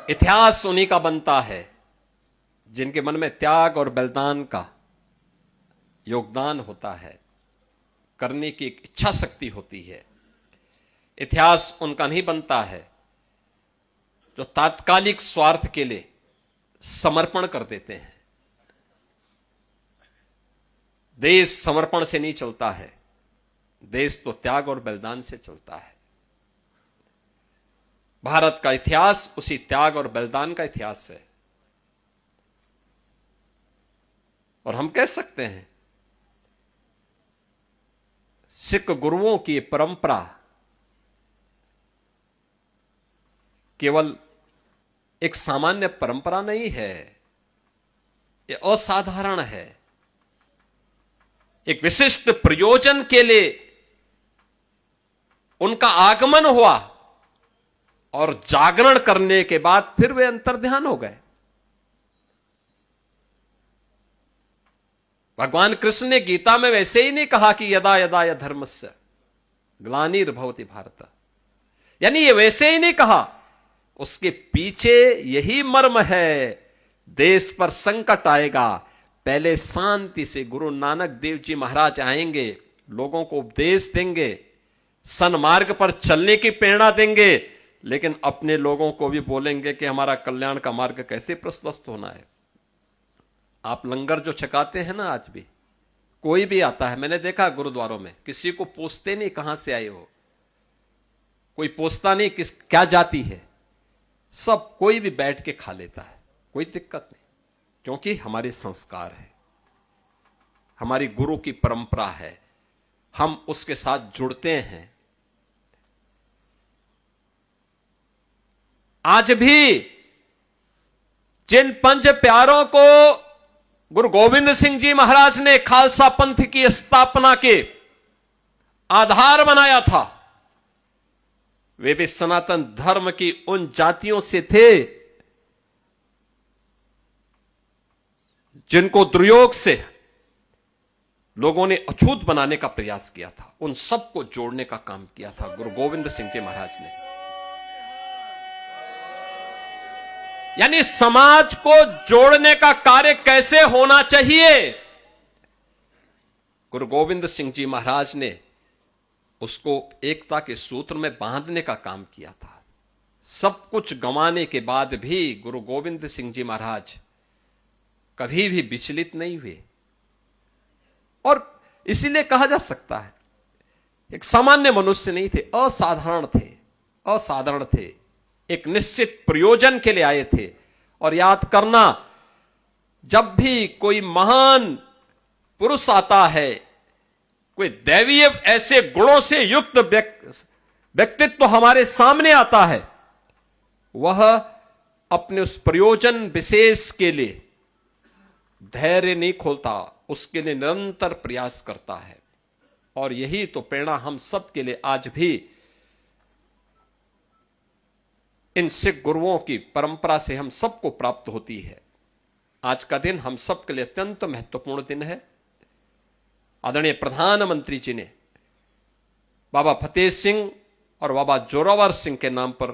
इतिहास उन्हीं का बनता है जिनके मन में त्याग और बलिदान का योगदान होता है, करने की एक इच्छा शक्ति होती है। इतिहास उनका नहीं बनता है जो तात्कालिक स्वार्थ के लिए समर्पण कर देते हैं। देश समर्पण से नहीं चलता है, देश तो त्याग और बलिदान से चलता है। भारत का इतिहास उसी त्याग और बलिदान का इतिहास है। और हम कह सकते हैं सिख गुरुओं की परंपरा केवल एक सामान्य परंपरा नहीं है, यह असाधारण है। एक विशिष्ट प्रयोजन के लिए उनका आगमन हुआ और जागरण करने के बाद फिर वे अंतर्ध्यान हो गए। भगवान कृष्ण ने गीता में वैसे ही नहीं कहा कि यदा यदा य धर्मस्य ग्लानिर्भवति भारत, यानी ये वैसे ही नहीं कहा। उसके पीछे यही मर्म है, देश पर संकट आएगा, पहले शांति से गुरु नानक देव जी महाराज आएंगे, लोगों को उपदेश देंगे, सन्मार्ग पर चलने की प्रेरणा देंगे, लेकिन अपने लोगों को भी बोलेंगे कि हमारा कल्याण का मार्ग कैसे प्रशस्त होना है। आप लंगर जो छकाते हैं ना, आज भी कोई भी आता है, मैंने देखा गुरुद्वारों में, किसी को पूछते नहीं कहां से आए हो, कोई पूछता नहीं किस क्या जाति है, सब कोई भी बैठ के खा लेता है, कोई दिक्कत नहीं, क्योंकि हमारे संस्कार है, हमारी गुरु की परंपरा है, हम उसके साथ जुड़ते हैं। आज भी जिन पंच प्यारों को गुरु गोविंद सिंह जी महाराज ने खालसा पंथ की स्थापना के आधार बनाया था, वे भी सनातन धर्म की उन जातियों से थे जिनको दुर्योग से लोगों ने अछूत बनाने का प्रयास किया था। उन सबको जोड़ने का काम किया था गुरु गोविंद सिंह जी महाराज ने। यानी समाज को जोड़ने का कार्य कैसे होना चाहिए, गुरु गोविंद सिंह जी महाराज ने उसको एकता के सूत्र में बांधने का काम किया था। सब कुछ गंवाने के बाद भी गुरु गोविंद सिंह जी महाराज कभी भी विचलित नहीं हुए, और इसीलिए कहा जा सकता है एक सामान्य मनुष्य नहीं थे, असाधारण थे, असाधारण थे, एक निश्चित प्रयोजन के लिए आए थे। और याद करना, जब भी कोई महान पुरुष आता है, कोई दैवीय ऐसे गुणों से युक्त व्यक्तित्व हमारे सामने आता है, वह अपने उस प्रयोजन विशेष के लिए धैर्य नहीं खोलता, उसके लिए निरंतर प्रयास करता है। और यही तो प्रेरणा हम सब के लिए आज भी इन सिख गुरुओं की परंपरा से हम सबको प्राप्त होती है। आज का दिन हम सब के लिए अत्यंत महत्वपूर्ण दिन है। आदरणीय प्रधानमंत्री जी ने बाबा फतेह सिंह और बाबा जोरावर सिंह के नाम पर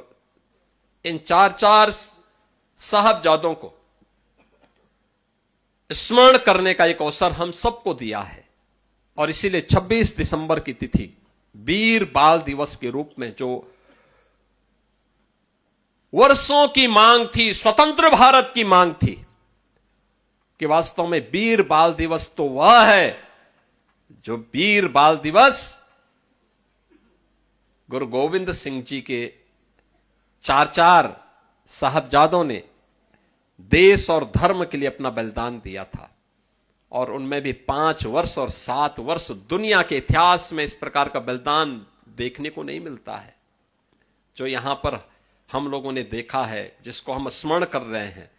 इन चार साहबजादों को स्मरण करने का एक अवसर हम सबको दिया है। और इसीलिए 26 दिसंबर की तिथि वीर बाल दिवस के रूप में, जो वर्षों की मांग थी, स्वतंत्र भारत की मांग थी, कि वास्तव में वीर बाल दिवस तो वह है जो वीर बाल दिवस गुरु गोविंद सिंह जी के चार साहबजादों ने देश और धर्म के लिए अपना बलिदान दिया था। और उनमें भी 5 वर्ष और 7 वर्ष, दुनिया के इतिहास में इस प्रकार का बलिदान देखने को नहीं मिलता है जो यहां पर हम लोगों ने देखा है, जिसको हम स्मरण कर रहे हैं।